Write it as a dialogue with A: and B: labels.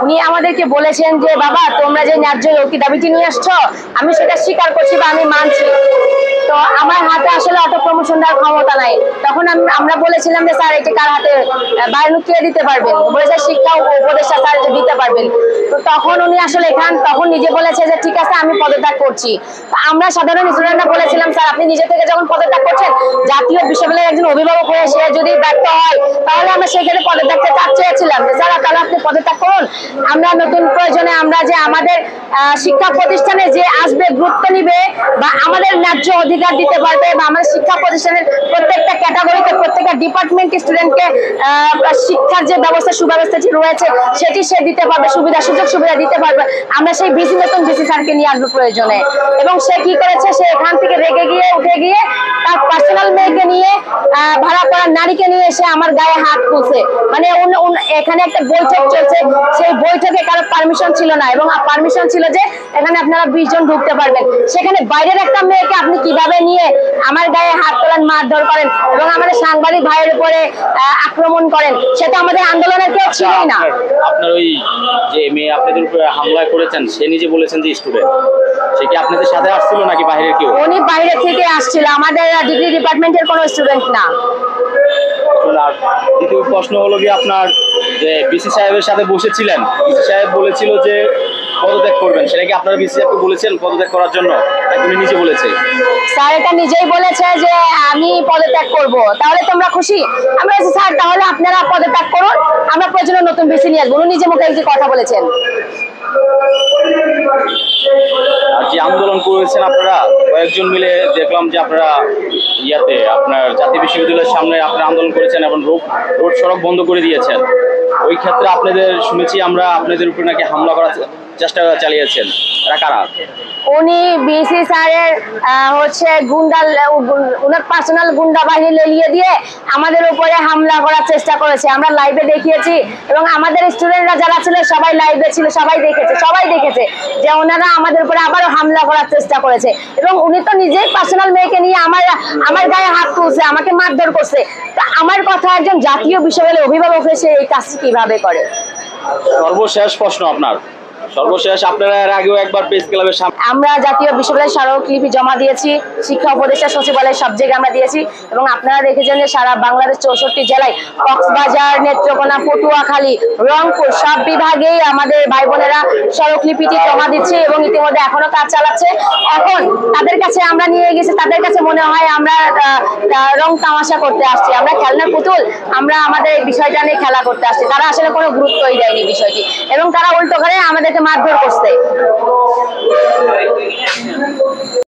A: উনি আমাদেরকে বলেছেন যে বাবা তোমরা যে ন্যায্য যৌক্তিক দাবিটি নিয়ে আসছো আমি সেটা স্বীকার করছি বা আমি মানছি। তো আমার হাতে আসলে অত প্রমোশন দেওয়ার ক্ষমতা নাই। তখন আমরা বলেছিলাম যে স্যার এটি কার হাতে বায়ানু কে দিতে পারবেন, বলেছে শিক্ষা উপদেষ্টা স্যার দিতে পারবেন। তো তখন উনি আসলে তখন নিজে বলেছে যে ঠিক আছে আমি পদত্যাগ করছি। তো আমরা সাধারণ স্টুডেন্টরা বলেছিলাম স্যার আপনি নিজে থেকে যখন পদত্যাগ করছেন জাতীয় বিশ্ববিদ্যালয়ের একজন অভিভাবক হয়ে সে যদি ব্যর্থ হয় তাহলে আমরা সেখানে পদত্যাগটা চেয়েছিলাম যে স্যার তাহলে আপনি পদত্যাগ করুন, আমরা নতুন প্রয়োজনে আমরা যে আমাদের শিক্ষা প্রতিষ্ঠানে যে আসবে গুরুত্ব নিবে বা আমাদের ন্যায্য অধিকার দিতে পারবে বা আমাদের শিক্ষা প্রতিষ্ঠানের প্রত্যেকটা ক্যাটাগরিতে প্রত্যেকটা ডিপার্টমেন্ট স্টুডেন্টকে শিক্ষার যে ব্যবস্থা সুব্যবস্থাটি রয়েছে সেটি সে দিতে পারবে, সুযোগ সুবিধা দিতে পারবে। আমরা সেই নতুন ভিসি স্যারকে নিয়ে আসবো প্রয়োজনে। এবং সে কি করেছে, সে এখান থেকে রেগে গিয়ে উঠে গিয়ে তার পার্সোনাল মেয়েকে নিয়ে ভাড়া করা নারীকে নিয়ে এসে আমার গায়ে হাত তুলছে। মানে এখানে একটা বৈঠক চলছে, সেই বৈঠকে কারো পারমিশন ছিল না এবং পারমিশন ছিল যে এখানে আপনারা 20 জন ঢুকতে পারবেন। সেখানে বাইরের একটা মেয়েকে আপনি কিভাবে নিয়ে আমার গায়ে হাত তোলেন, মারধর করেন এবং আমাদের সাংবাদিক ভাইয়ের উপরে আক্রমণ করেন, সেটা আমাদের আন্দোলনের কেউ ছিলই না।
B: আপনার ওই যে মেয়ে আপনাদের উপরে হামলা করেছেন সে নিজে বলেছেন যে স্টুডেন্ট, সে কি আপনাদের সাথে আসছিল নাকি বাইরের কেউ?
A: উনি বাইরে থেকে আসছিল, আমাদের ডিগ্রি ডিপার্টমেন্টের কোনো স্টুডেন্ট না।
B: দ্বিতীয় প্রশ্ন হলো কি আপনার যে বিসি সাহেবের সাথে বসেছিলেন, বিসি সাহেব বলেছিল যে পদত্যাগ করবেন, সেটা কি আপনারা বিসি সাহেবকে বলেছেন পদত্যাগ করার জন্য? উনি নিজে বলেছে
A: স্যার এটা নিজেই বলেছে যে আমি পদত্যাগ করব, তাহলে তোমরা খুশি? আমরা বলছি স্যার তাহলে আপনারা পদত্যাগ করুন, আমরা প্রয়োজনে নতুন বিসি নিয়ে আসবো। উনি নিজে মুখে একটি কথা বলেছেন।
B: আর যে আন্দোলন করেছেন আপনারা কয়েকজন মিলে, দেখলাম যে আপনারা আপনার জাতীয় বিশ্ববিদ্যালয়ের সামনে আপনারা আন্দোলন করেছেন এবং রোড সড়ক বন্ধ করে দিয়েছেন। ওই ক্ষেত্রে আপনাদের শুনেছি আমরা আপনাদের উপরে নাকি হামলা করার চেষ্টা চালিয়েছেন, এরা কারা?
A: উনি বিসি স্যারের উনার পার্সোনাল গুন্ডা বাহিনী লেলিয়ে দিয়ে আমাদের উপরে হামলা করার চেষ্টা করেছে। আমরা লাইভে দেখিয়েছি এবং আমাদের স্টুডেন্টরা যারা ছিল সবাই লাইভে ছিল, সবাই দেখেছে যে ওনারা আমাদের উপরে আবারও হামলা করার চেষ্টা করেছে। এবং উনি তো নিজেই পার্সোনাল মেয়েকে নিয়ে আমার গায়ে হাত তুলছে, আমাকে মারধর করছে। তো আমার কথা একজন জাতীয় বিশ্ববিদ্যালয়ের অভিভাবক এসে এই কাজটি কিভাবে করে?
B: সর্বশেষ প্রশ্ন আপনার, আপনারা এর আগেও একবার প্রেস ক্লাবের সামনে
A: আমরা জাতীয় বিশ্ববিদ্যালয়ের স্মারকলিপি জমা দিয়েছি, শিক্ষা উপদেষ্টা সচিবালয়ের সব জায়গায় আমরা দিয়েছি এবং আপনারা দেখেছেন যে সারা বাংলাদেশ 64 জেলায় কক্সবাজার, নেত্রকোনা, পটুয়াখালী, রংপুর সব বিভাগেই আমাদের ভাই বোনেরা স্মারকলিপিটি জমা দিচ্ছে এবং ইতিমধ্যে এখনো কাজ চালাচ্ছে। এখন তাদের কাছে আমরা নিয়ে গেছি, তাদের কাছে মনে হয় আমরা রং তামাশা করতে আসছি, আমরা খেলনার পুতুল, আমরা আমাদের এই বিষয়টা নিয়ে খেলা করতে আসছি। তারা আসলে কোনো গুরুত্বই দেয়নি বিষয়টি এবং তারা উল্টো করে আমাদেরকে মারধর করছে।